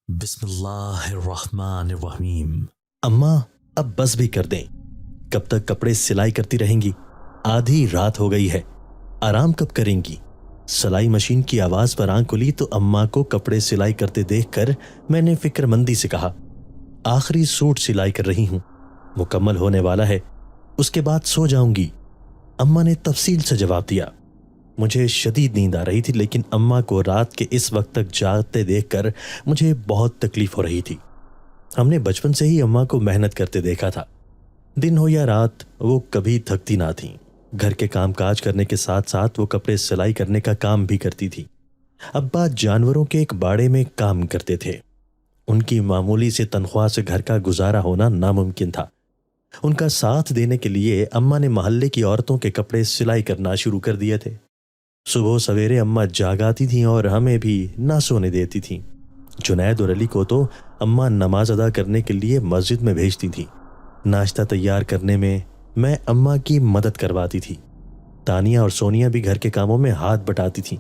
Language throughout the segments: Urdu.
بسم اللہ الرحمن الرحیم۔ اماں اب بس بھی کر دیں، کب تک کپڑے سلائی کرتی رہیں گی؟ آدھی رات ہو گئی ہے، آرام کب کریں گی؟ سلائی مشین کی آواز پر آنکھ کھلی تو اماں کو کپڑے سلائی کرتے دیکھ کر میں نے فکر مندی سے کہا، آخری سوٹ سلائی کر رہی ہوں، مکمل ہونے والا ہے، اس کے بعد سو جاؤں گی۔ اماں نے تفصیل سے جواب دیا۔ مجھے شدید نیند آ رہی تھی، لیکن اماں کو رات کے اس وقت تک جاگتے دیکھ کر مجھے بہت تکلیف ہو رہی تھی۔ ہم نے بچپن سے ہی اماں کو محنت کرتے دیکھا تھا، دن ہو یا رات وہ کبھی تھکتی نہ تھیں۔ گھر کے کام کاج کرنے کے ساتھ ساتھ وہ کپڑے سلائی کرنے کا کام بھی کرتی تھی۔ ابا جانوروں کے ایک باڑے میں کام کرتے تھے، ان کی معمولی سے تنخواہ سے گھر کا گزارا ہونا ناممکن تھا۔ ان کا ساتھ دینے کے لیے اماں نے محلے کی عورتوں کے کپڑے سلائی کرنا شروع کر دیے تھے۔ صبح سویرے اماں جاگ آتی تھیں اور ہمیں بھی نہ سونے دیتی تھیں۔ جنید اور علی کو تو اماں نماز ادا کرنے کے لیے مسجد میں بھیجتی تھیں۔ ناشتہ تیار کرنے میں اماں کی مدد کرواتی تھی۔ تانیہ اور سونیا بھی گھر کے کاموں میں ہاتھ بٹاتی تھیں۔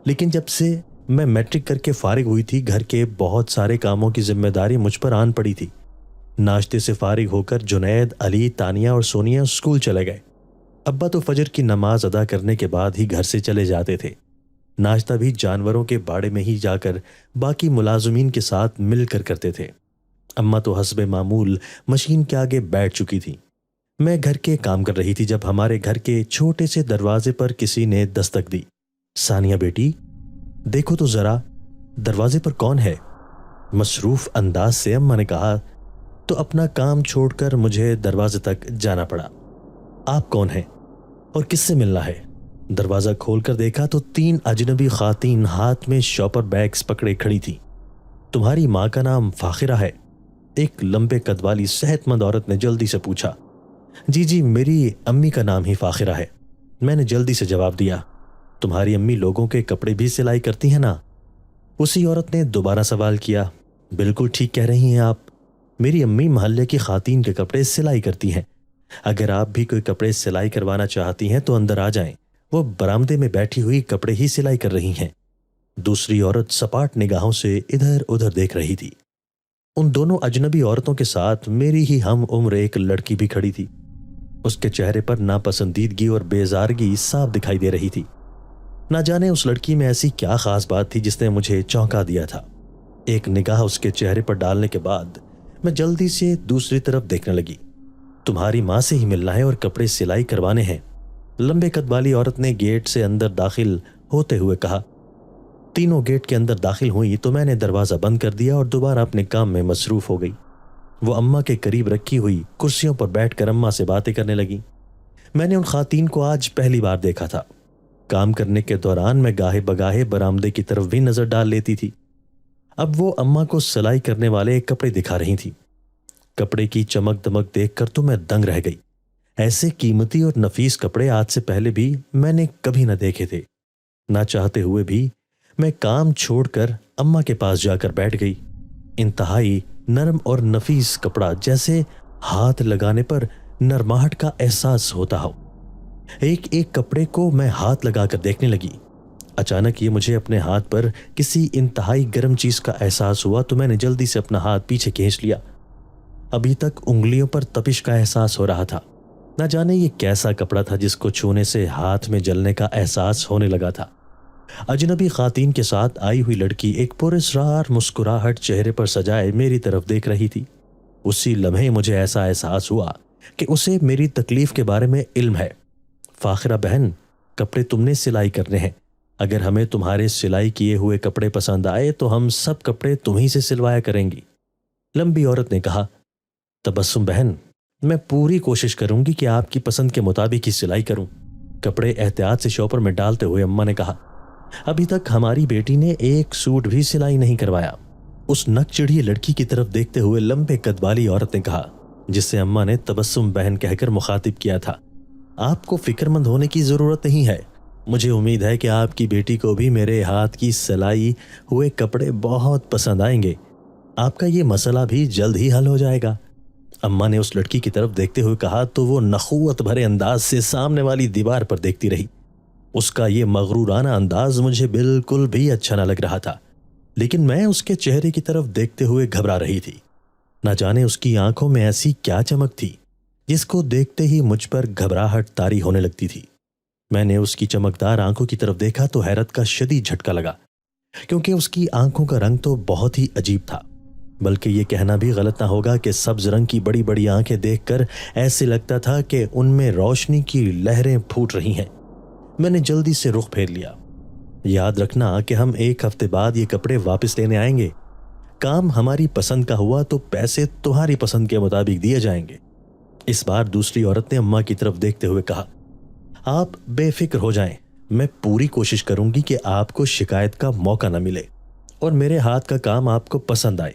لیکن جب سے میں میٹرک کر کے فارغ ہوئی تھی، گھر کے بہت سارے کاموں کی ذمہ داری مجھ پر آن پڑی تھی۔ ناشتے سے فارغ ہو کر جنید، علی، تانیہ اور سونیا اسکول چلے گئے۔ ابا تو فجر کی نماز ادا کرنے کے بعد ہی گھر سے چلے جاتے تھے۔ ناشتہ بھی جانوروں کے باڑے میں ہی جا کر باقی ملازمین کے ساتھ مل کر کرتے تھے۔ اماں تو حسب معمول مشین کے آگے بیٹھ چکی تھی۔ میں گھر کے کام کر رہی تھی جب ہمارے گھر کے چھوٹے سے دروازے پر کسی نے دستک دی۔ ثانیہ بیٹی، دیکھو تو ذرا دروازے پر کون ہے؟ مصروف انداز سے اماں نے کہا تو اپنا کام چھوڑ کر مجھے دروازے تک جانا پڑا۔ آپ کون ہیں اور کس سے ملنا ہے؟ دروازہ کھول کر دیکھا تو 3 اجنبی خواتین ہاتھ میں شاپر بیگز پکڑے کھڑی تھی۔ تمہاری ماں کا نام فاخرہ ہے؟ ایک لمبے قد والی صحت مند عورت نے جلدی سے پوچھا۔ جی میری امی کا نام ہی فاخرہ ہے، میں نے جلدی سے جواب دیا۔ تمہاری امی لوگوں کے کپڑے بھی سلائی کرتی ہیں نا؟ اسی عورت نے دوبارہ سوال کیا۔ بالکل ٹھیک کہہ رہی ہیں آپ، میری امی محلے کی خواتین کے کپڑے سلائی کرتی ہیں۔ اگر آپ بھی کوئی کپڑے سلائی کروانا چاہتی ہیں تو اندر آ جائیں، وہ برآمدے میں بیٹھی ہوئی کپڑے ہی سلائی کر رہی ہیں۔ دوسری عورت سپاٹ نگاہوں سے ادھر ادھر دیکھ رہی تھی۔ ان دونوں اجنبی عورتوں کے ساتھ میری ہی ہم عمر ایک لڑکی بھی کھڑی تھی۔ اس کے چہرے پر ناپسندیدگی اور بیزارگی صاف دکھائی دے رہی تھی۔ نہ جانے اس لڑکی میں ایسی کیا خاص بات تھی جس نے مجھے چونکا دیا تھا۔ ایک نگاہ اس کے چہرے پر ڈالنے کے بعد میں جلدی سے دوسری طرف دیکھنے لگی۔ تمہاری ماں سے ہی ملنا ہے اور کپڑے سلائی کروانے ہیں، لمبے قد والی عورت نے گیٹ سے اندر داخل ہوتے ہوئے کہا۔ تینوں گیٹ کے اندر داخل ہوئی تو میں نے دروازہ بند کر دیا اور دوبارہ اپنے کام میں مصروف ہو گئی۔ وہ اماں کے قریب رکھی ہوئی کرسیوں پر بیٹھ کر اماں سے باتیں کرنے لگی۔ میں نے ان خواتین کو آج پہلی بار دیکھا تھا۔ کام کرنے کے دوران میں گاہے بگاہے برآمدے کی طرف بھی نظر ڈال لیتی تھی۔ اب وہ اماں کو سلائی کرنے والے کپڑے دکھا رہی تھی۔ کپڑے کی چمک دمک دیکھ کر تو میں دنگ رہ گئی۔ ایسے قیمتی اور نفیس کپڑے آج سے پہلے بھی میں نے کبھی نہ دیکھے تھے۔ نہ چاہتے ہوئے بھی میں کام چھوڑ کر اماں کے پاس جا کر بیٹھ گئی۔ انتہائی نرم اور نفیس کپڑا، جیسے ہاتھ لگانے پر نرماہٹ کا احساس ہوتا ہو۔ ایک ایک کپڑے کو میں ہاتھ لگا کر دیکھنے لگی۔ اچانک یہ مجھے اپنے ہاتھ پر کسی انتہائی گرم چیز کا احساس ہوا تو میں نے جلدی سے اپنا ہاتھ پیچھے کھینچ لیا۔ ابھی تک انگلیوں پر تپش کا احساس ہو رہا تھا۔ نہ جانے یہ کیسا کپڑا تھا جس کو چھونے سے ہاتھ میں جلنے کا احساس ہونے لگا تھا۔ اجنبی خواتین کے ساتھ آئی ہوئی لڑکی ایک پراسرار مسکراہٹ چہرے پر سجائے میری طرف دیکھ رہی تھی۔ اسی لمحے مجھے ایسا احساس ہوا کہ اسے میری تکلیف کے بارے میں علم ہے۔ فاخرہ بہن، کپڑے تم نے سلائی کرنے ہیں، اگر ہمیں تمہارے سلائی کیے ہوئے کپڑے پسند آئے تو ہم سب کپڑے تمہیں سے سلوایا کریں گی۔ لمبی عورت نے کہا۔ تبسم بہن، میں پوری کوشش کروں گی کہ آپ کی پسند کے مطابق ہی سلائی کروں، کپڑے احتیاط سے شاپر میں ڈالتے ہوئے اماں نے کہا۔ ابھی تک ہماری بیٹی نے ایک سوٹ بھی سلائی نہیں کروایا، اس نک چڑھی لڑکی کی طرف دیکھتے ہوئے لمبے قد والی عورت نے کہا، جس سے اماں نے تبسم بہن کہہ کر مخاطب کیا تھا۔ آپ کو فکر مند ہونے کی ضرورت نہیں ہے، مجھے امید ہے کہ آپ کی بیٹی کو بھی میرے ہاتھ کی سلائی ہوئے کپڑے بہت پسند آئیں گے، آپ کا یہ مسئلہ بھی جلد ہی حل ہو جائے گا۔ اماں نے اس لڑکی کی طرف دیکھتے ہوئے کہا تو وہ نخوت بھرے انداز سے سامنے والی دیوار پر دیکھتی رہی۔ اس کا یہ مغرورانہ انداز مجھے بالکل بھی اچھا نہ لگ رہا تھا، لیکن میں اس کے چہرے کی طرف دیکھتے ہوئے گھبرا رہی تھی۔ نہ جانے اس کی آنکھوں میں ایسی کیا چمک تھی جس کو دیکھتے ہی مجھ پر گھبراہٹ طاری ہونے لگتی تھی۔ میں نے اس کی چمکدار آنکھوں کی طرف دیکھا تو حیرت کا شدید جھٹکا لگا، کیونکہ اس کی آنکھوں کا رنگ تو بہت ہی عجیب تھا۔ بلکہ یہ کہنا بھی غلط نہ ہوگا کہ سبز رنگ کی بڑی بڑی آنکھیں دیکھ کر ایسے لگتا تھا کہ ان میں روشنی کی لہریں پھوٹ رہی ہیں۔ میں نے جلدی سے رخ پھیر لیا۔ یاد رکھنا کہ ہم 1 ہفتے بعد یہ کپڑے واپس لینے آئیں گے۔ کام ہماری پسند کا ہوا تو پیسے تمہاری پسند کے مطابق دیے جائیں گے۔ اس بار دوسری عورت نے اماں کی طرف دیکھتے ہوئے کہا، آپ بے فکر ہو جائیں، میں پوری کوشش کروں گی کہ آپ کو شکایت کا موقع نہ ملے اور میرے ہاتھ کا کام آپ کو پسند آئے۔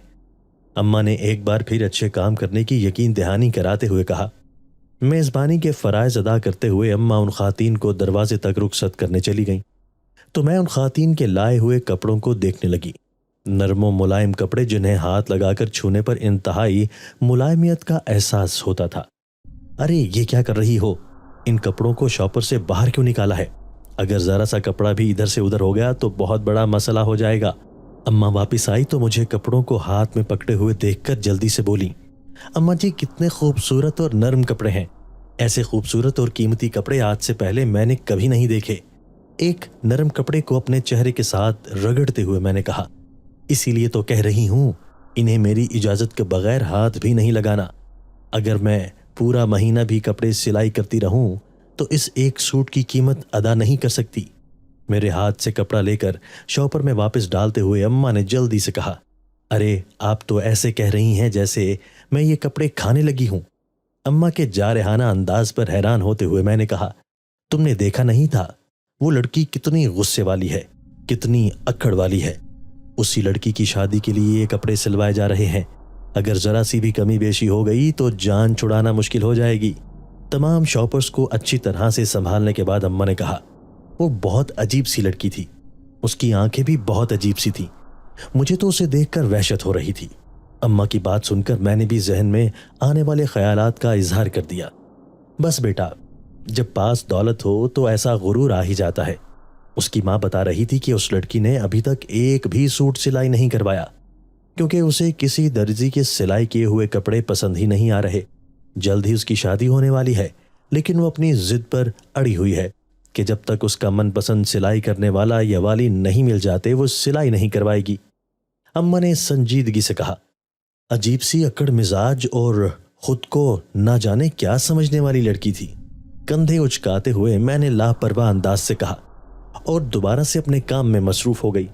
اماں نے ایک بار پھر اچھے کام کرنے کی یقین دہانی کراتے ہوئے کہا۔ میزبانی کے فرائض ادا کرتے ہوئے اماں ان خواتین کو دروازے تک رخصت کرنے چلی گئیں تو میں ان خواتین کے لائے ہوئے کپڑوں کو دیکھنے لگی۔ نرم و ملائم کپڑے جنہیں ہاتھ لگا کر چھونے پر انتہائی ملائمیت کا احساس ہوتا تھا۔ ارے یہ کیا کر رہی ہو؟ ان کپڑوں کو شاپر سے باہر کیوں نکالا ہے؟ اگر ذرا سا کپڑا بھی ادھر سے ادھر ہو گیا تو بہت بڑا مسئلہ ہو جائے گا۔ اماں واپس آئی تو مجھے کپڑوں کو ہاتھ میں پکڑے ہوئے دیکھ کر جلدی سے بولی، اماں جی کتنے خوبصورت اور نرم کپڑے ہیں، ایسے خوبصورت اور قیمتی کپڑے آج سے پہلے میں نے کبھی نہیں دیکھے۔ ایک نرم کپڑے کو اپنے چہرے کے ساتھ رگڑتے ہوئے میں نے کہا، اسی لیے تو کہہ رہی ہوں انہیں میری اجازت کے بغیر ہاتھ بھی نہیں لگانا۔ اگر میں پورا مہینہ بھی کپڑے سلائی کرتی رہوں تو اس ایک سوٹ کی قیمت ادا نہیں کر سکتی۔ میرے ہاتھ سے کپڑا لے کر شاپر میں واپس ڈالتے ہوئے اماں نے جلدی سے کہا، ارے آپ تو ایسے کہہ رہی ہیں جیسے میں یہ کپڑے کھانے لگی ہوں۔ اماں کے جارحانہ انداز پر حیران ہوتے ہوئے میں نے کہا، تم نے دیکھا نہیں تھا وہ لڑکی کتنی غصے والی ہے، کتنی اکڑ والی ہے۔ اسی لڑکی کی شادی کے لیے یہ کپڑے سلوائے جا رہے ہیں۔ اگر ذرا سی بھی کمی بیشی ہو گئی تو جان چھڑانا مشکل ہو جائے گی۔ تمام شاپرز کو اچھی طرح سے سنبھالنے کے بعد اماں نے کہا، وہ بہت عجیب سی لڑکی تھی، اس کی آنکھیں بھی بہت عجیب سی تھیں، مجھے تو اسے دیکھ کر وحشت ہو رہی تھی۔ اماں کی بات سن کر میں نے بھی ذہن میں آنے والے خیالات کا اظہار کر دیا۔ بس بیٹا، جب پاس دولت ہو تو ایسا غرور آ ہی جاتا ہے۔ اس کی ماں بتا رہی تھی کہ اس لڑکی نے ابھی تک ایک بھی سوٹ سلائی نہیں کروایا کیونکہ اسے کسی درزی کے سلائی کیے ہوئے کپڑے پسند ہی نہیں آ رہے۔ جلد ہی اس کی شادی ہونے والی ہے، لیکن وہ اپنی ضد پر اڑی ہوئی ہے کہ جب تک اس کا من پسند سلائی کرنے والا یا والی نہیں مل جاتے وہ سلائی نہیں کروائے گی۔ اماں نے سنجیدگی سے کہا، عجیب سی اکڑ مزاج اور خود کو نہ جانے کیا سمجھنے والی لڑکی تھی۔ کندھے اچکاتے ہوئے میں نے لاپرواہ انداز سے کہا اور دوبارہ سے اپنے کام میں مصروف ہو گئی۔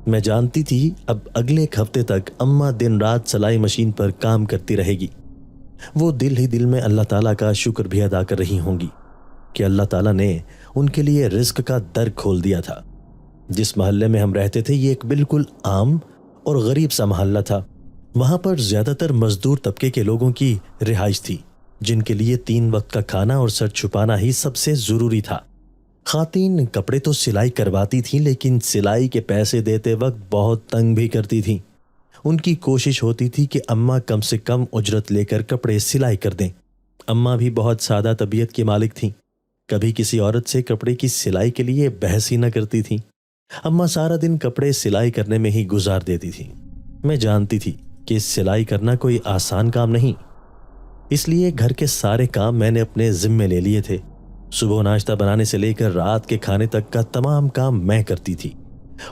میں جانتی تھی اب اگلے ایک ہفتے تک اماں دن رات سلائی مشین پر کام کرتی رہے گی۔ وہ دل ہی دل میں اللہ تعالیٰ کا شکر بھی ادا کر رہی ہوں گی کہ اللہ تعالیٰ نے ان کے لیے رزق کا در کھول دیا تھا۔ جس محلے میں ہم رہتے تھے یہ ایک بالکل عام اور غریب سا محلہ تھا۔ وہاں پر زیادہ تر مزدور طبقے کے لوگوں کی رہائش تھی، جن کے لیے 3 وقت کا کھانا اور سر چھپانا ہی سب سے ضروری تھا۔ خواتین کپڑے تو سلائی کرواتی تھیں لیکن سلائی کے پیسے دیتے وقت بہت تنگ بھی کرتی تھیں۔ ان کی کوشش ہوتی تھی کہ اماں کم سے کم اجرت لے کر کپڑے سلائی کر دیں۔ اماں بھی بہت سادہ طبیعت کی مالک تھیں، کبھی کسی عورت سے کپڑے کی سلائی کے لیے بحث ہی نہ کرتی تھیں۔ اماں سارا دن کپڑے سلائی کرنے میں ہی گزار دیتی تھیں۔ میں جانتی تھی کہ سلائی کرنا کوئی آسان کام نہیں، اس لیے گھر کے سارے کام میں نے اپنے ذمے لے لیے تھے۔ صبح ناشتہ بنانے سے لے کر رات کے کھانے تک کا تمام کام میں کرتی تھی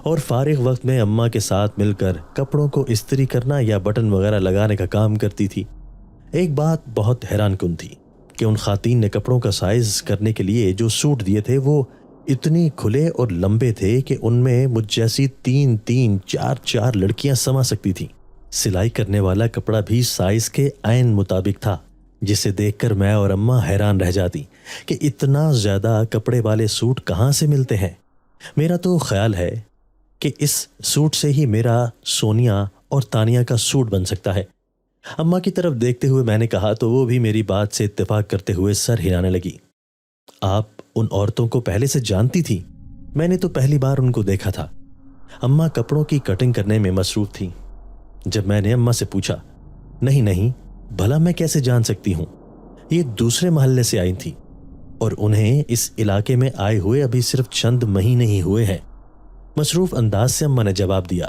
اور فارغ وقت میں اماں کے ساتھ مل کر کپڑوں کو استری کرنا یا بٹن وغیرہ لگانے کا کام کرتی تھی۔ ایک بات بہت حیران کن تھی کہ ان خواتین نے کپڑوں کا سائز کرنے کے لیے جو سوٹ دیے تھے وہ اتنی کھلے اور لمبے تھے کہ ان میں مجھ جیسی 3 4 لڑکیاں سما سکتی تھیں۔ سلائی کرنے والا کپڑا بھی سائز کے عین مطابق تھا، جسے دیکھ کر میں اور اماں حیران رہ جاتی کہ اتنا زیادہ کپڑے والے سوٹ کہاں سے ملتے ہیں۔ میرا تو خیال ہے کہ اس سوٹ سے ہی میرا سونیا اور تانیہ کا سوٹ بن سکتا ہے۔ اماں کی طرف دیکھتے ہوئے میں نے کہا تو وہ بھی میری بات سے اتفاق کرتے ہوئے سر ہلانے لگی۔ آپ ان عورتوں کو پہلے سے جانتی تھی؟ میں نے تو پہلی بار ان کو دیکھا تھا۔ اماں کپڑوں کی کٹنگ کرنے میں مصروف تھیں۔ جب میں نے اماں سے پوچھا، نہیں بھلا میں کیسے جان سکتی ہوں، یہ دوسرے محلے سے آئی تھی اور انہیں اس علاقے میں آئے ہوئے ابھی صرف چند مہینے ہی ہوئے ہیں۔ مصروف انداز سے اماں نے جواب دیا،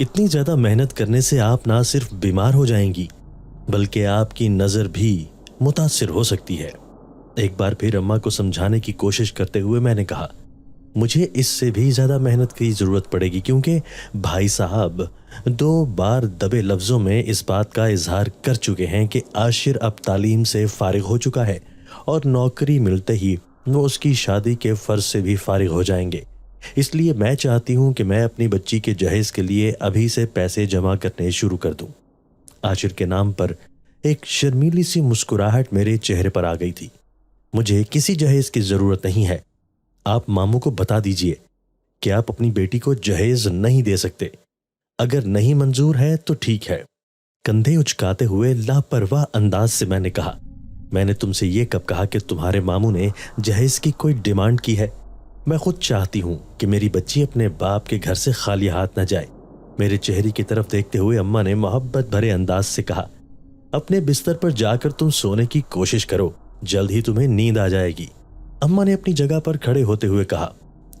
اتنی زیادہ محنت کرنے سے آپ نہ صرف بیمار ہو جائیں گی بلکہ آپ کی نظر بھی متاثر ہو سکتی ہے۔ ایک بار پھر اماں کو سمجھانے کی کوشش کرتے ہوئے میں نے کہا، مجھے اس سے بھی زیادہ محنت کی ضرورت پڑے گی کیونکہ بھائی صاحب 2 بار دبے لفظوں میں اس بات کا اظہار کر چکے ہیں کہ عاشر اب تعلیم سے فارغ ہو چکا ہے اور نوکری ملتے ہی وہ اس کی شادی کے فرض سے بھی فارغ ہو جائیں گے۔ اس لیے میں چاہتی ہوں کہ میں اپنی بچی کے جہیز کے لیے ابھی سے پیسے جمع کرنے شروع کر دوں۔ عاشر کے نام پر ایک شرمیلی سی مسکراہٹ میرے چہرے پر آ گئی تھی۔ مجھے کسی جہیز کی ضرورت نہیں ہے۔ آپ ماموں کو بتا دیجئے کہ آپ اپنی بیٹی کو جہیز نہیں دے سکتے۔ اگر نہیں منظور ہے تو ٹھیک ہے۔ کندھے اچکاتے ہوئے لاپرواہ انداز سے میں نے کہا، میں نے تم سے یہ کب کہا کہ تمہارے ماموں نے جہیز کی کوئی ڈیمانڈ کی ہے؟ میں خود چاہتی ہوں کہ میری بچی اپنے باپ کے گھر سے خالی ہاتھ نہ جائے۔ میرے چہرے کی طرف دیکھتے ہوئے اماں نے محبت بھرے انداز سے کہا، اپنے بستر پر جا کر تم سونے کی کوشش کرو، جلد ہی تمہیں نیند آ جائے گی۔ اماں نے اپنی جگہ پر کھڑے ہوتے ہوئے کہا۔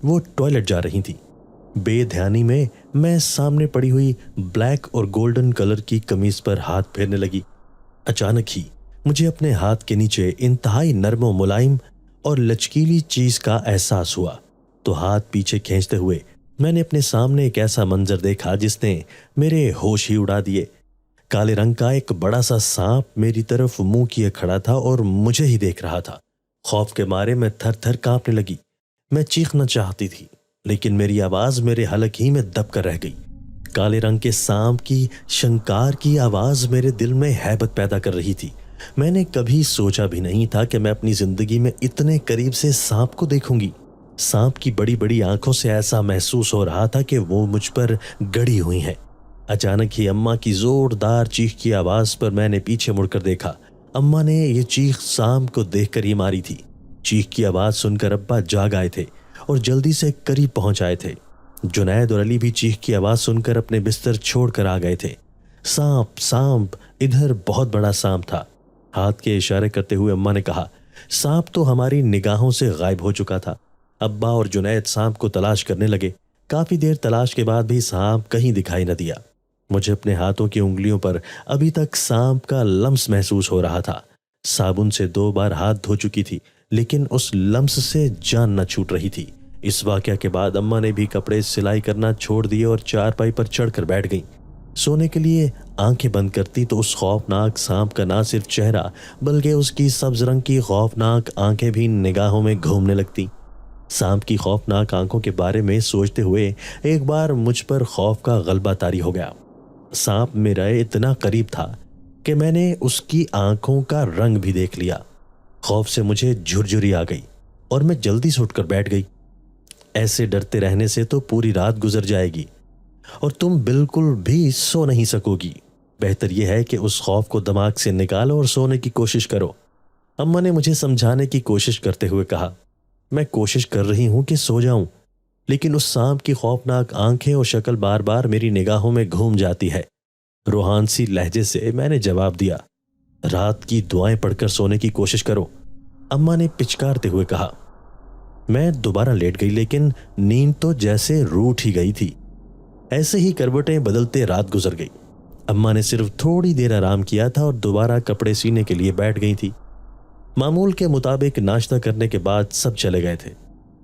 وہ ٹوائلٹ جا رہی تھی۔ بے دھیانی میں سامنے پڑی ہوئی بلیک اور گولڈن کلر کی قمیض پر ہاتھ پھیرنے لگی۔ اچانک ہی مجھے اپنے ہاتھ کے نیچے انتہائی نرم و ملائم اور لچکیلی چیز کا احساس ہوا، تو ہاتھ پیچھے کھینچتے ہوئے میں نے اپنے سامنے ایک ایسا منظر دیکھا جس نے میرے ہوش ہی اڑا دیے۔ کالے رنگ کا ایک بڑا سا سانپ میری طرف منہ کیے کھڑا تھا اور مجھے ہی دیکھ رہا تھا۔ خوف کے مارے میں تھر تھر کانپنے لگی۔ میں چیخنا چاہتی تھی لیکن میری آواز میرے حلق ہی میں دب کر رہ گئی۔ کالے رنگ کے سانپ کی شنکار کی آواز میرے دل میں ہیبت پیدا کر رہی تھی۔ میں نے کبھی سوچا بھی نہیں تھا کہ میں اپنی زندگی میں اتنے قریب سے سانپ کو دیکھوں گی۔ سانپ کی بڑی بڑی آنکھوں سے ایسا محسوس ہو رہا تھا کہ وہ مجھ پر گڑی ہوئی ہیں۔ اچانک ہی اماں کی زوردار چیخ کی آواز پر میں نے پیچھے مڑ کر دیکھا۔ اماں نے یہ چیخ سانپ کو دیکھ کر ہی ماری تھی۔ چیخ کی آواز سن کر ابا جاگ آئے تھے اور جلدی سے قریب پہنچ آئے تھے۔ جنید اور علی بھی چیخ کی آواز سن کر اپنے بستر چھوڑ کر آ گئے تھے۔ سانپ سانپ، ادھر بہت بڑا سانپ تھا۔ ہاتھ کے اشارے کرتے ہوئے اماں نے کہا، سانپ تو ہماری نگاہوں سے غائب ہو چکا تھا۔ ابا اور جنید سانپ کو تلاش کرنے لگے۔ کافی دیر تلاش کے بعد بھی سانپ کہیں دکھائی نہ دیا۔ مجھے اپنے ہاتھوں کی انگلیوں پر ابھی تک سانپ کا لمس محسوس ہو رہا تھا۔ صابن سے 2 بار ہاتھ دھو چکی تھی لیکن اس لمس سے جان نہ چھوٹ رہی تھی۔ اس واقعہ کے بعد اماں نے بھی کپڑے سلائی کرنا چھوڑ دیے اور چارپائی پر چڑھ کر بیٹھ گئیں۔ سونے کے لیے آنکھیں بند کرتی تو اس خوفناک سانپ کا نہ صرف چہرہ بلکہ اس کی سبز رنگ کی خوفناک آنکھیں بھی نگاہوں میں گھومنے لگتی۔ سانپ کی خوفناک آنکھوں کے بارے میں سوچتے ہوئے ایک بار مجھ پر خوف کا غلبہ طاری ہو گیا۔ سانپ میرا اتنا قریب تھا کہ میں نے اس کی آنکھوں کا رنگ بھی دیکھ لیا۔ خوف سے مجھے جھرجھری آ گئی اور میں جلدی سے اٹھ کر بیٹھ گئی۔ ایسے ڈرتے رہنے سے تو پوری رات گزر جائے گی اور تم بالکل بھی سو نہیں سکو گی۔ بہتر یہ ہے کہ اس خوف کو دماغ سے نکالو اور سونے کی کوشش کرو۔ اماں نے مجھے سمجھانے کی کوشش کرتے ہوئے کہا، میں کوشش کر رہی ہوں کہ سو جاؤں لیکن اس سانپ کی خوفناک آنکھیں اور شکل بار بار میری نگاہوں میں گھوم جاتی ہے۔ روحان سی لہجے سے میں نے جواب دیا، رات کی دعائیں پڑھ کر سونے کی کوشش کرو۔ اماں نے پچکارتے ہوئے کہا۔ میں دوبارہ لیٹ گئی لیکن نیند تو جیسے روٹھ ہی گئی تھی۔ ایسے ہی کروٹیں بدلتے رات گزر گئی۔ اماں نے صرف تھوڑی دیر آرام کیا تھا اور دوبارہ کپڑے سینے کے لیے بیٹھ گئی تھی۔ معمول کے مطابق ناشتہ کرنے کے بعد سب چلے گئے تھے۔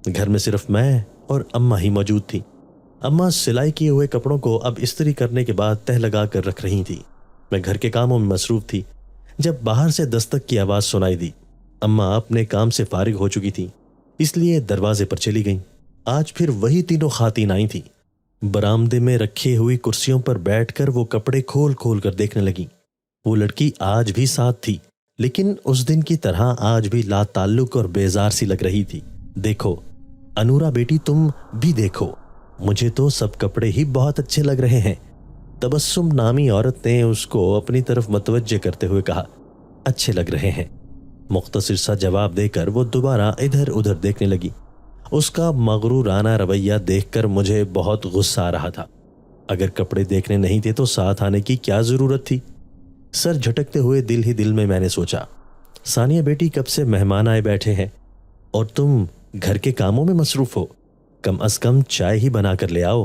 گھر میں صرف میں اور اماں ہی موجود تھی۔ اماں سلائی کیے ہوئے کپڑوں کو اب استری کرنے کے بعد تہہ لگا کر رکھ رہی تھی۔ میں گھر کے کاموں میں مصروف تھی جب باہر سے دستک کی آواز سنائی دی۔ اماں اپنے کام سے فارغ ہو چکی تھی اس لیے دروازے پر چلی گئیں۔ آج پھر وہی تینوں خواتین آئی تھیں۔ برآمدے میں رکھی ہوئی کرسیوں پر بیٹھ کر وہ کپڑے کھول کھول کر دیکھنے لگیں۔ وہ لڑکی آج بھی ساتھ تھی لیکن اس دن کی طرح آج بھی لا تعلق اور بیزار سی لگ رہی تھی۔ دیکھو انورا بیٹی، تم بھی دیکھو، مجھے تو سب کپڑے ہی بہت اچھے لگ رہے ہیں۔ تبسم نامی عورت نے اس کو اپنی طرف متوجہ کرتے ہوئے کہا، اچھے لگ رہے ہیں۔ مختصر سا جواب دے کر وہ دوبارہ ادھر ادھر دیکھنے لگی۔ اس کا مغرورانہ رویہ دیکھ کر مجھے بہت غصہ آ رہا تھا۔ اگر کپڑے دیکھنے نہیں تھے تو ساتھ آنے کی کیا ضرورت تھی؟ سر جھٹکتے ہوئے دل ہی دل میں نے سوچا، ثانیہ بیٹی کب سے مہمان آئے بیٹھے ہیں اور تم گھر کے کاموں میں مصروف ہو، کم از کم چائے ہی بنا کر لے آؤ۔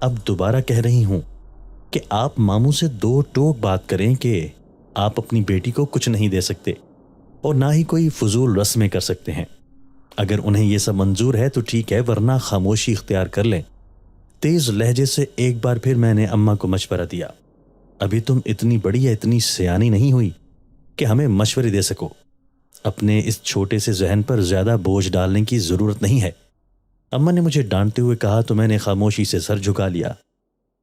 اب دوبارہ کہہ رہی ہوں کہ آپ ماموں سے 2 ٹوک بات کریں کہ آپ اپنی بیٹی کو کچھ نہیں دے سکتے اور نہ ہی کوئی فضول رسمیں کر سکتے ہیں۔ اگر انہیں یہ سب منظور ہے تو ٹھیک ہے، ورنہ خاموشی اختیار کر لیں۔ تیز لہجے سے ایک بار پھر میں نے اماں کو مشورہ دیا۔ ابھی تم اتنی بڑی یا اتنی سیانی نہیں ہوئی کہ ہمیں مشورے دے سکو۔ اپنے اس چھوٹے سے ذہن پر زیادہ بوجھ ڈالنے کی ضرورت نہیں ہے۔ اماں نے مجھے ڈانٹتے ہوئے کہا تو میں نے خاموشی سے سر جھکا لیا۔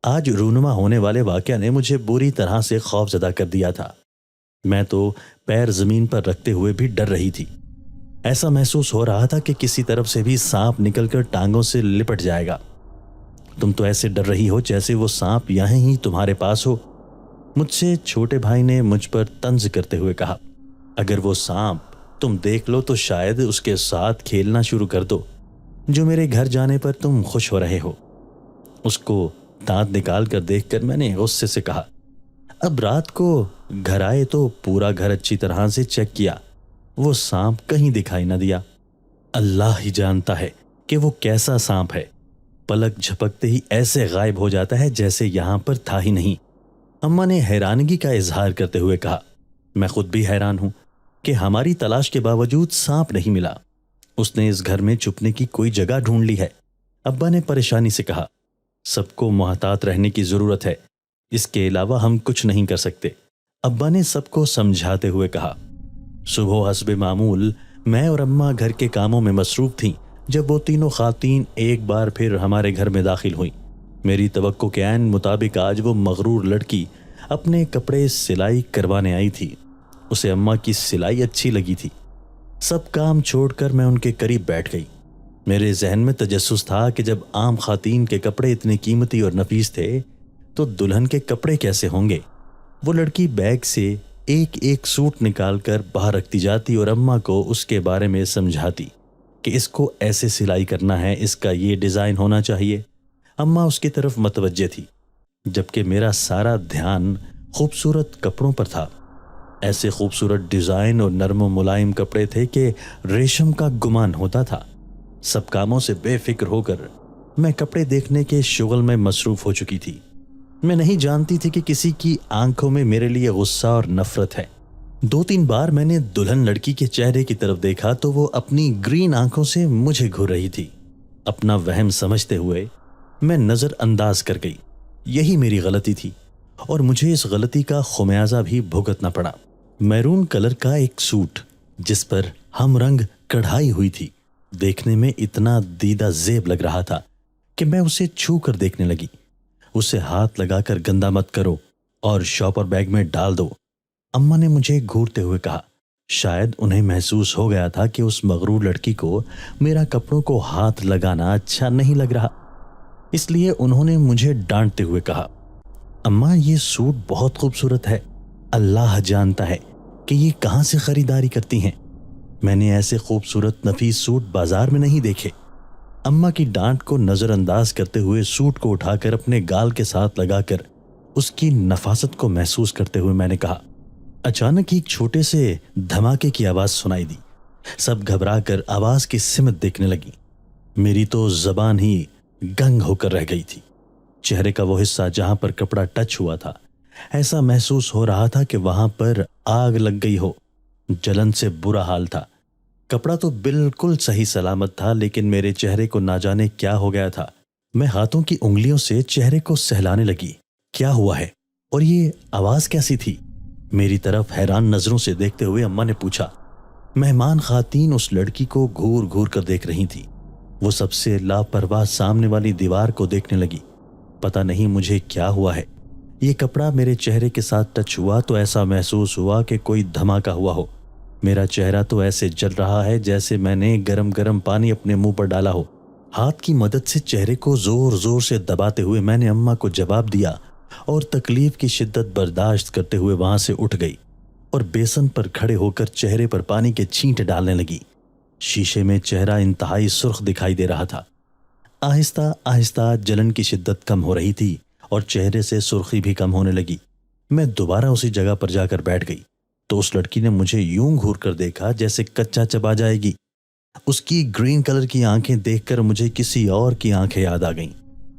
آج رونما ہونے والے واقعہ نے مجھے بری طرح سے خوف زدہ کر دیا تھا۔ میں تو پیر زمین پر رکھتے ہوئے بھی ڈر رہی تھی۔ ایسا محسوس ہو رہا تھا کہ کسی طرف سے بھی سانپ نکل کر ٹانگوں سے لپٹ جائے گا۔ تم تو ایسے ڈر رہی ہو جیسے وہ سانپ یہاں ہی تمہارے پاس ہو، مجھ سے چھوٹے بھائی نے مجھ پر طنز کرتے ہوئے کہا۔ اگر وہ سانپ تم دیکھ لو تو شاید اس کے ساتھ کھیلنا شروع کر دو جو میرے گھر جانے پر تم خوش ہو رہے ہو۔ اس کو دانت نکال کر دیکھ کر میں نے غصے سے کہا، اب رات کو گھر آئے تو پورا گھر اچھی طرح سے چیک کیا، وہ سانپ کہیں دکھائی نہ دیا۔ اللہ ہی جانتا ہے کہ وہ کیسا سانپ ہے، پلک جھپکتے ہی ایسے غائب ہو جاتا ہے جیسے یہاں پر تھا ہی نہیں۔ اماں نے حیرانگی کا اظہار کرتے ہوئے کہا، میں خود بھی حیران ہوں کہ ہماری تلاش کے باوجود سانپ نہیں ملا۔ اس نے اس گھر میں چھپنے کی کوئی جگہ ڈھونڈ لی ہے۔ ابا نے پریشانی سے کہا، سب کو محتاط رہنے کی ضرورت ہے، اس کے علاوہ ہم کچھ نہیں کر سکتے۔ ابا نے سب کو سمجھاتے ہوئے کہا۔ صبح حسب معمول میں اور اماں گھر کے کاموں میں مصروف تھیں جب وہ تینوں خواتین ایک بار پھر ہمارے گھر میں داخل ہوئیں۔ میری توقع کے عین مطابق آج وہ مغرور لڑکی اپنے کپڑے سلائی کروانے آئی تھی۔ اسے اماں کی سلائی اچھی لگی تھی۔ سب کام چھوڑ کر میں ان کے قریب بیٹھ گئی۔ میرے ذہن میں تجسس تھا کہ جب عام خواتین کے کپڑے اتنے قیمتی اور نفیس تھے تو دلہن کے کپڑے کیسے ہوں گے۔ وہ لڑکی بیگ سے ایک ایک سوٹ نکال کر باہر رکھتی جاتی اور اماں کو اس کے بارے میں سمجھاتی کہ اس کو ایسے سلائی کرنا ہے، اس کا یہ ڈیزائن ہونا چاہیے۔ اماں اس کی طرف متوجہ تھی جبکہ میرا سارا دھیان خوبصورت کپڑوں پر تھا۔ ایسے خوبصورت ڈیزائن اور نرم و ملائم کپڑے تھے کہ ریشم کا گمان ہوتا تھا۔ سب کاموں سے بے فکر ہو کر میں کپڑے دیکھنے کے شغل میں مصروف ہو چکی تھی۔ میں نہیں جانتی تھی کہ کسی کی آنکھوں میں میرے لیے غصہ اور نفرت ہے۔ 2-3 بار میں نے دلہن لڑکی کے چہرے کی طرف دیکھا تو وہ اپنی گرین آنکھوں سے مجھے گھور رہی تھی۔ اپنا وہم سمجھتے ہوئے میں نظر انداز کر گئی۔ یہی میری غلطی تھی اور مجھے اس غلطی کا خمیازہ بھی بھگتنا پڑا۔ میرون کلر کا ایک سوٹ جس پر ہم رنگ کڑھائی ہوئی تھی دیکھنے میں اتنا دیدہ زیب لگ رہا تھا کہ میں اسے چھو کر دیکھنے لگی۔ اسے ہاتھ لگا کر گندا مت کرو اور شاپر بیگ میں ڈال دو، اماں نے مجھے گھورتے ہوئے کہا۔ شاید انہیں محسوس ہو گیا تھا کہ اس مغرور لڑکی کو میرا کپڑوں کو ہاتھ لگانا اچھا نہیں لگ رہا، اس لیے انہوں نے مجھے ڈانٹتے ہوئے کہا، اماں یہ سوٹ بہت خوبصورت ہے، اللہ جانتا ہے کہ یہ کہاں سے خریداری کرتی ہیں، میں نے ایسے خوبصورت نفیس سوٹ بازار میں نہیں دیکھے۔ اماں کی ڈانٹ کو نظر انداز کرتے ہوئے سوٹ کو اٹھا کر اپنے گال کے ساتھ لگا کر اس کی نفاست کو محسوس کرتے ہوئے میں نے کہا۔ اچانک ایک چھوٹے سے دھماکے کی آواز سنائی دی۔ سب گھبرا کر آواز کی سمت دیکھنے لگی۔ میری تو زبان ہی گنگ ہو کر رہ گئی تھی۔ چہرے کا وہ حصہ جہاں پر کپڑا ٹچ ہوا تھا ایسا محسوس ہو رہا تھا کہ وہاں پر آگ لگ گئی ہو۔ جلن سے برا حال تھا۔ کپڑا تو بالکل صحیح سلامت تھا لیکن میرے چہرے کو نہ جانے کیا ہو گیا تھا۔ میں ہاتھوں کی انگلیوں سے چہرے کو سہلانے لگی۔ کیا ہوا ہے اور یہ آواز کیسی تھی؟ میری طرف حیران نظروں سے دیکھتے ہوئے اماں نے پوچھا۔ مہمان خواتین اس لڑکی کو گھور گھور کر دیکھ رہی تھی۔ وہ سب سے لاپرواہ سامنے والی دیوار کو دیکھنے لگی۔ پتہ نہیں مجھے کیا ہوا ہے، یہ کپڑا میرے چہرے کے ساتھ ٹچ ہوا تو ایسا محسوس ہوا کہ کوئی دھماکہ ہوا ہو۔ میرا چہرہ تو ایسے جل رہا ہے جیسے میں نے گرم گرم پانی اپنے منہ پر ڈالا ہو۔ ہاتھ کی مدد سے چہرے کو زور زور سے دباتے ہوئے میں نے اماں کو جواب دیا اور تکلیف کی شدت برداشت کرتے ہوئے وہاں سے اٹھ گئی اور بیسن پر کھڑے ہو کر چہرے پر پانی کے چھینٹے ڈالنے لگی۔ شیشے میں چہرہ انتہائی سرخ دکھائی دے رہا تھا۔ آہستہ آہستہ جلن کی شدت کم ہو رہی تھی اور چہرے سے سرخی بھی کم ہونے لگی۔ میں دوبارہ اسی جگہ پر جا کر بیٹھ گئی تو اس لڑکی نے مجھے یوں گھور کر دیکھا جیسے کچا چبا جائے گی۔ اس کی گرین کلر کی آنکھیں دیکھ کر مجھے کسی اور کی آنکھیں یاد آ گئیں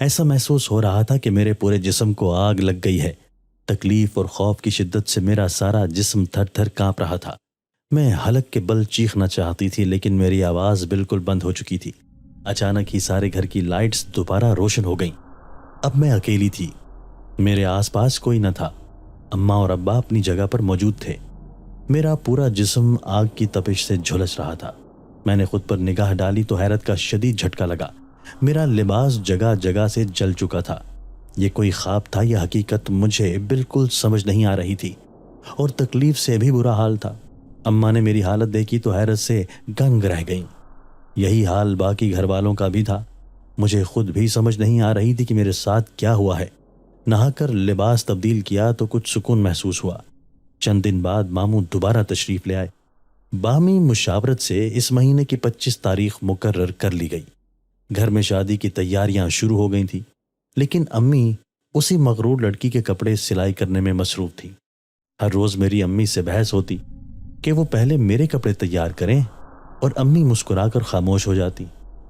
ایسا محسوس ہو رہا تھا کہ میرے پورے جسم کو آگ لگ گئی ہے۔ تکلیف اور خوف کی شدت سے میرا سارا جسم تھر تھر کانپ رہا تھا۔ میں حلق کے بل چیخنا چاہتی تھی لیکن میری آواز بالکل بند ہو چکی تھی۔ اچانک ہی سارے گھر کی لائٹس دوبارہ روشن ہو گئیں۔ اب میں اکیلی تھی، میرے آس پاس کوئی نہ تھا۔ اماں اور ابا اپنی جگہ پر موجود تھے۔ میرا پورا جسم آگ کی تپش سے جھلس رہا تھا۔ میں نے خود پر نگاہ ڈالی تو حیرت کا شدید جھٹکا لگا۔ میرا لباس جگہ جگہ سے جل چکا تھا۔ یہ کوئی خواب تھا یا حقیقت مجھے بالکل سمجھ نہیں آ رہی تھی، اور تکلیف سے بھی برا حال تھا۔ اماں نے میری حالت دیکھی تو حیرت سے گنگ رہ گئیں۔ یہی حال باقی گھر والوں کا بھی تھا۔ مجھے خود بھی سمجھ نہیں آ رہی تھی کہ میرے ساتھ کیا ہوا ہے۔ نہا کر لباس تبدیل کیا تو کچھ سکون محسوس ہوا۔ چند دن بعد ماموں دوبارہ تشریف لے آئے۔ باہمی مشاورت سے اس مہینے کی 25 تاریخ مقرر کر لی گئی۔ گھر میں شادی کی تیاریاں شروع ہو گئی تھیں، لیکن امی اسی مغرور لڑکی کے کپڑے سلائی کرنے میں مصروف تھی۔ ہر روز میری امی سے بحث ہوتی کہ وہ پہلے میرے کپڑے تیار کریں، اور امی مسکرا کر خاموش ہو جاتی۔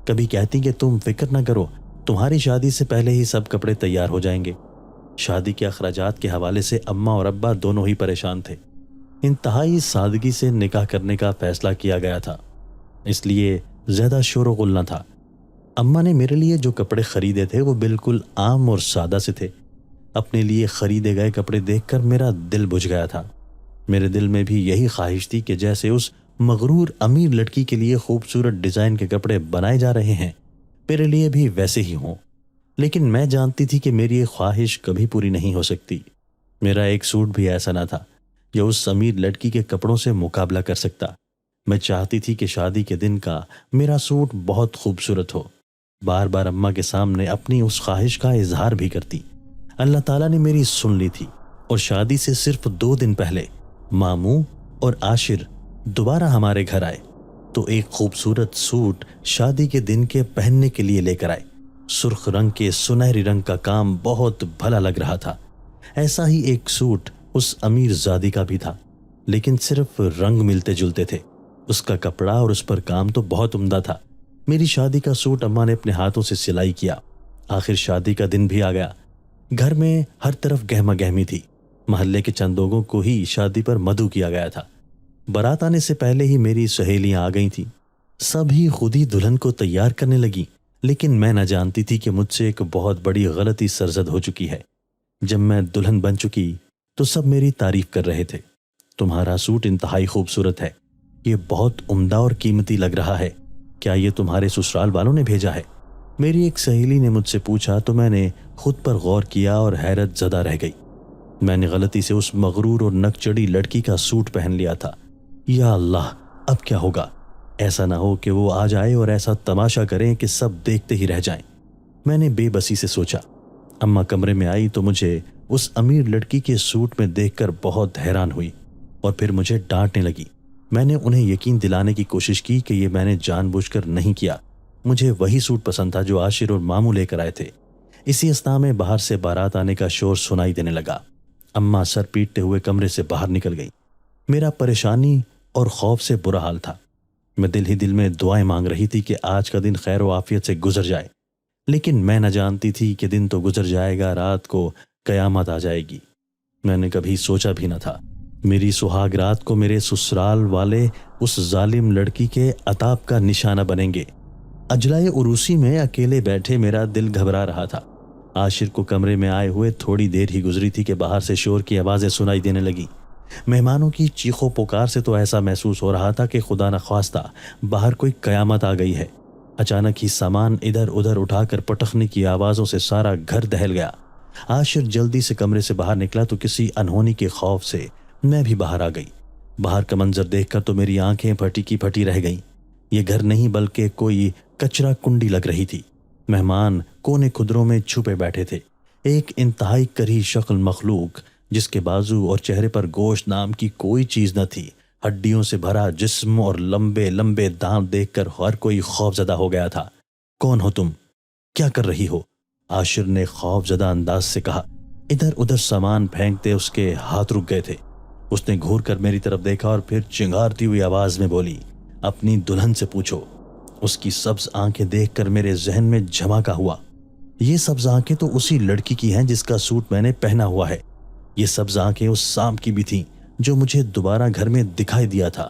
کبھی کہتی کہ تم فکر نہ کرو، تمہاری شادی سے پہلے ہی سب کپڑے تیار ہو جائیں گے۔ شادی کے اخراجات کے حوالے سے اماں اور ابا دونوں ہی پریشان تھے۔ انتہائی سادگی سے نکاح کرنے کا فیصلہ کیا گیا تھا، اس لیے زیادہ شور و غل نہ تھا۔ اماں نے میرے لیے جو کپڑے خریدے تھے وہ بالکل عام اور سادہ سے تھے۔ اپنے لیے خریدے گئے کپڑے دیکھ کر میرا دل بجھ گیا تھا۔ میرے دل میں بھی یہی خواہش تھی کہ جیسے اس مغرور امیر لڑکی کے لیے خوبصورت ڈیزائن کے کپڑے بنائے جا رہے ہیں، میرے لیے بھی ویسے ہی ہوں۔ لیکن میں جانتی تھی کہ میری یہ خواہش کبھی پوری نہیں ہو سکتی۔ میرا ایک سوٹ بھی ایسا نہ تھا جو اس امیر لڑکی کے کپڑوں سے مقابلہ کر سکتا۔ میں چاہتی تھی کہ شادی کے دن کا میرا سوٹ بہت خوبصورت ہو۔ بار بار اماں کے سامنے اپنی اس خواہش کا اظہار بھی کرتی۔ اللہ تعالیٰ نے میری سن لی تھی، اور شادی سے صرف 2 دن پہلے ماموں اور عاشر دوبارہ ہمارے گھر آئے تو ایک خوبصورت سوٹ شادی کے دن کے پہننے کے لیے لے کر آئے۔ سرخ رنگ کے سنہری رنگ کا کام بہت بھلا لگ رہا تھا۔ ایسا ہی ایک سوٹ اس امیر زادی کا بھی تھا، لیکن صرف رنگ ملتے جلتے تھے۔ اس کا کپڑا اور اس پر کام تو بہت عمدہ تھا۔ میری شادی کا سوٹ اماں نے اپنے ہاتھوں سے سلائی کیا۔ آخر شادی کا دن بھی آ گیا۔ گھر میں ہر طرف گہما گہمی تھی۔ محلے کے چند لوگوں کو ہی شادی پر مدعو کیا گیا تھا۔ بارات آنے سے پہلے ہی میری سہیلیاں آ گئی تھیں۔ سب ہی خود ہی دلہن کو تیار کرنے لگی، لیکن میں نہ جانتی تھی کہ مجھ سے ایک بہت بڑی غلطی سرزد ہو چکی ہے۔ جب میں دلہن بن چکی تو سب میری تعریف کر رہے تھے۔ تمہارا سوٹ انتہائی خوبصورت ہے، یہ بہت عمدہ اور قیمتی لگ رہا ہے، کیا یہ تمہارے سسرال والوں نے بھیجا ہے؟ میری ایک سہیلی نے مجھ سے پوچھا تو میں نے خود پر غور کیا اور حیرت زدہ رہ گئی۔ میں نے غلطی سے اس مغرور اور نکچڑی لڑکی کا سوٹ پہن لیا تھا۔ یا اللہ، اب کیا ہوگا؟ ایسا نہ ہو کہ وہ آ جائے اور ایسا تماشا کریں کہ سب دیکھتے ہی رہ جائیں۔ میں نے بے بسی سے سوچا۔ اماں کمرے میں آئی تو مجھے اس امیر لڑکی کے سوٹ میں دیکھ کر بہت حیران ہوئی، اور پھر مجھے ڈانٹنے لگی۔ میں نے انہیں یقین دلانے کی کوشش کی کہ یہ میں نے جان بوجھ کر نہیں کیا، مجھے وہی سوٹ پسند تھا جو عاشر اور ماموں لے کر آئے تھے۔ اسی اثناء میں باہر سے بارات آنے کا شور سنائی دینے لگا۔ اماں سر پیٹتے ہوئے کمرے سے باہر نکل گئی۔ میرا پریشانی اور خوف سے برا حال تھا۔ میں دل ہی دل میں دعائیں مانگ رہی تھی کہ آج کا دن خیر و عافیت سے گزر جائے، لیکن میں نہ جانتی تھی کہ دن تو گزر جائے گا، رات کو قیامت آ جائے گی۔ میں نے کبھی سوچا بھی نہ تھا میری سہاگ رات کو میرے سسرال والے اس ظالم لڑکی کے عتاب کا نشانہ بنیں گے۔ اجلائے عروسی میں اکیلے بیٹھے میرا دل گھبرا رہا تھا۔ عاشر کو کمرے میں آئے ہوئے تھوڑی دیر ہی گزری تھی کہ باہر سے شور کی آوازیں سنائی دینے لگی۔ مہمانوں کی چیخو پکار سے تو ایسا محسوس ہو رہا تھا کہ خدا نخواستہ باہر کوئی قیامت آ گئی ہے۔ اچانک ہی سامان ادھر ادھر اٹھا کر پٹخنے کی آوازوں سے سارا گھر دہل گیا۔ عاشر جلدی سے کمرے سے باہر نکلا تو کسی انہونی کے خوف سے میں بھی باہر آ گئی۔ باہر کا منظر دیکھ کر تو میری آنکھیں پھٹی کی پھٹی رہ گئیں۔ یہ گھر نہیں بلکہ کوئی کچرا کنڈی لگ رہی تھی۔ مہمان کونے کھدروں میں چھپے بیٹھے تھے۔ ایک انتہائی کریہ شکل مخلوق جس کے بازو اور چہرے پر گوشت نام کی کوئی چیز نہ تھی، ہڈیوں سے بھرا جسم اور لمبے لمبے دانت دیکھ کر ہر کوئی خوف زدہ ہو گیا تھا۔ کون ہو تم؟ کیا کر رہی ہو؟ عاشر نے خوف زدہ انداز سے کہا۔ ادھر ادھر سامان پھینکتے اس کے ہاتھ رک گئے تھے۔ اس نے گھور کر میری طرف دیکھا اور پھر چنگارتی ہوئی آواز میں بولی، اپنی دلہن سے پوچھو۔ اس کی سبز آنکھیں دیکھ کر میرے ذہن میں جھماکا ہوا۔ یہ سبز آنکھیں تو اسی لڑکی کی ہیں جس کا سوٹ میں نے پہنا ہوا ہے۔ یہ سبز آنکھیں اس سانپ کی بھی تھیں جو مجھے دوبارہ گھر میں دکھائی دیا تھا۔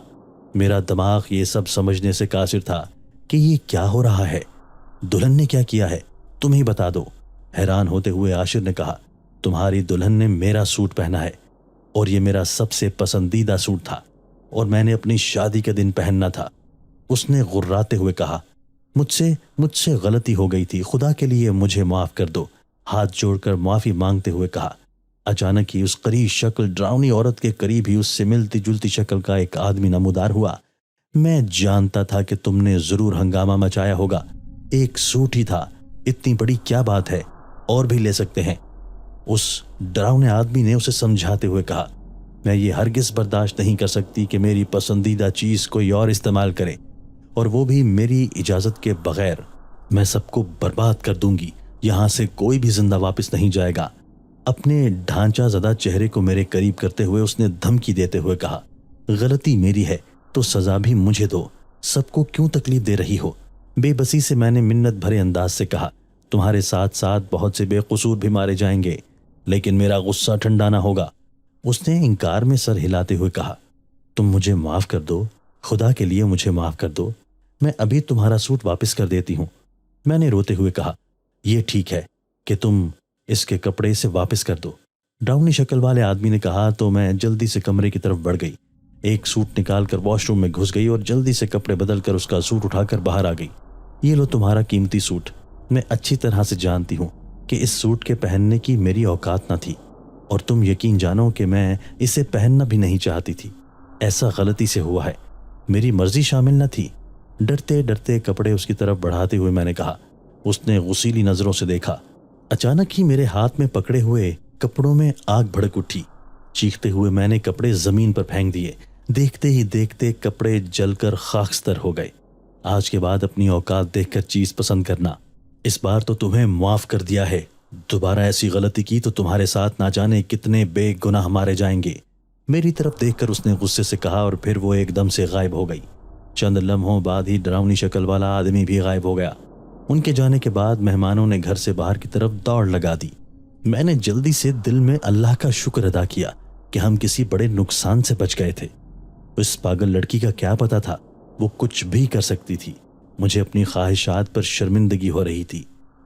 میرا دماغ یہ سب سمجھنے سے قاصر تھا کہ یہ کیا ہو رہا ہے۔ دلہن نے کیا کیا ہے تم ہی بتا دو، حیران ہوتے ہوئے عاشر نے کہا۔ تمہاری دلہن نے میرا سوٹ پہنا ہے اور یہ میرا سب سے پسندیدہ سوٹ تھا اور میں نے اپنی شادی کے دن پہننا تھا۔ اس نے غراتے ہوئے کہا، مجھ سے غلطی ہو گئی تھی، خدا کے لیے مجھے معاف کر دو۔ ہاتھ جوڑ کر معافی مانگتے ہوئے کہا۔ اچانک ہی اس قریب شکل ڈراؤنی عورت کے قریب ہی اس سے ملتی جلتی شکل کا ایک آدمی نمودار ہوا۔ میں جانتا تھا کہ تم نے ضرور ہنگامہ مچایا ہوگا، ایک سوٹ ہی تھا، اتنی بڑی کیا بات ہے، اور بھی لے سکتے ہیں۔ اس ڈراؤنے آدمی نے اسے سمجھاتے ہوئے کہا، میں یہ ہرگز برداشت نہیں کر سکتی کہ میری پسندیدہ چیز کوئی اور استعمال کرے، اور وہ بھی میری اجازت کے بغیر۔ میں سب کو برباد کر دوں گی، یہاں سے کوئی بھی زندہ واپس نہیں جائے گا۔ اپنے ڈھانچہ زدہ چہرے کو میرے قریب کرتے ہوئے اس نے دھمکی دیتے ہوئے کہا، غلطی میری ہے تو سزا بھی مجھے دو، سب کو کیوں تکلیف دے رہی ہو؟ بے بسی سے میں نے منت بھرے انداز سے کہا، تمہارے ساتھ ساتھ بہت سے بے قصور بھی مارے جائیں گے، لیکن میرا غصہ ٹھنڈا نہ ہوگا۔ اس نے انکار میں سر ہلاتے ہوئے کہا، تم مجھے معاف کر دو، خدا کے لیے مجھے معاف کر دو، میں ابھی تمہارا سوٹ واپس کر دیتی ہوں۔ میں نے روتے ہوئے کہا، یہ ٹھیک ہے کہ تم اس کے کپڑے سے واپس کر دو۔ ڈراؤنی شکل والے آدمی نے کہا تو میں جلدی سے کمرے کی طرف بڑھ گئی، ایک سوٹ نکال کر واش روم میں گھس گئی اور جلدی سے کپڑے بدل کر اس کا سوٹ اٹھا کر باہر آ گئی۔ یہ لو تمہارا قیمتی سوٹ، میں اچھی طرح سے جانتی ہوں کہ اس سوٹ کے پہننے کی میری اوقات نہ تھی، اور تم یقین جانو کہ میں اسے پہننا بھی نہیں چاہتی تھی، ایسا غلطی سے ہوا ہے، میری مرضی شامل نہ تھی۔ ڈرتے ڈرتے کپڑے اس کی طرف بڑھاتے ہوئے میں نے کہا۔ اس نے غصیلی نظروں سے دیکھا۔ اچانک ہی میرے ہاتھ میں پکڑے ہوئے کپڑوں میں آگ بھڑک اٹھی۔ چیختے ہوئے میں نے کپڑے زمین پر پھینک دیے۔ دیکھتے ہی دیکھتے کپڑے جل کر خاکستر ہو گئے۔ آج کے بعد اپنی اوقات دیکھ کر چیز پسند کرنا، اس بار تو تمہیں معاف کر دیا ہے، دوبارہ ایسی غلطی کی تو تمہارے ساتھ نہ جانے کتنے بے گناہ مارے جائیں گے۔ میری طرف دیکھ کر اس نے غصے سے کہا اور پھر وہ ایک دم سے غائب ہو گئی۔ چند لمحوں بعد ہی ڈراؤنی شکل والا آدمی بھی غائب ہو گیا۔ ان کے جانے کے بعد مہمانوں نے گھر سے باہر کی طرف دوڑ لگا دی۔ میں نے جلدی سے دل میں اللہ کا شکر ادا کیا کہ ہم کسی بڑے نقصان سے بچ گئے تھے۔ اس پاگل لڑکی کا کیا پتا تھا، وہ کچھ بھی کر سکتی تھی۔ مجھے اپنی خواہشات پر شرمندگی ہو رہی تھی۔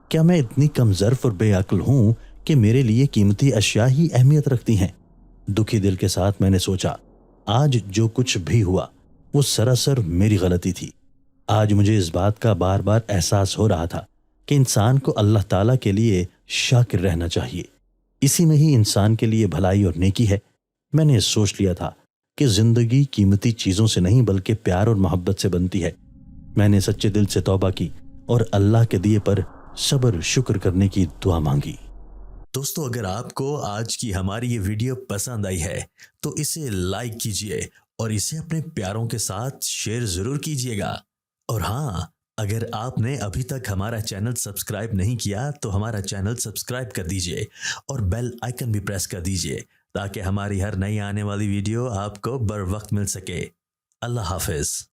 کیا میں اتنی کم ظرف اور بے عقل ہوں کہ میرے لیے قیمتی اشیاء ہی اہمیت رکھتی ہیں؟ دکھی دل کے ساتھ میں نے سوچا، آج جو کچھ بھی ہوا وہ سراسر میری غلطی تھی۔ آج مجھے اس بات کا بار بار احساس ہو رہا تھا کہ انسان کو اللہ تعالیٰ کے لیے شاکر رہنا چاہیے، اسی میں ہی انسان کے لیے بھلائی اور نیکی ہے۔ میں نے سوچ لیا تھا کہ زندگی قیمتی چیزوں سے نہیں بلکہ پیار اور محبت سے بنتی ہے۔ میں نے سچے دل سے توبہ کی اور اللہ کے دیے پر صبر شکر کرنے کی دعا مانگی۔ دوستو، اگر آپ کو آج کی ہماری یہ ویڈیو پسند آئی ہے تو اسے لائک کیجئے اور اسے اپنے پیاروں کے ساتھ شیئر ضرور کیجئے گا۔ اور ہاں، اگر آپ نے ابھی تک ہمارا چینل سبسکرائب نہیں کیا تو ہمارا چینل سبسکرائب کر دیجئے اور بیل آئیکن بھی پریس کر دیجئے تاکہ ہماری ہر نئی آنے والی ویڈیو آپ کو بر وقت مل سکے۔ اللہ حافظ۔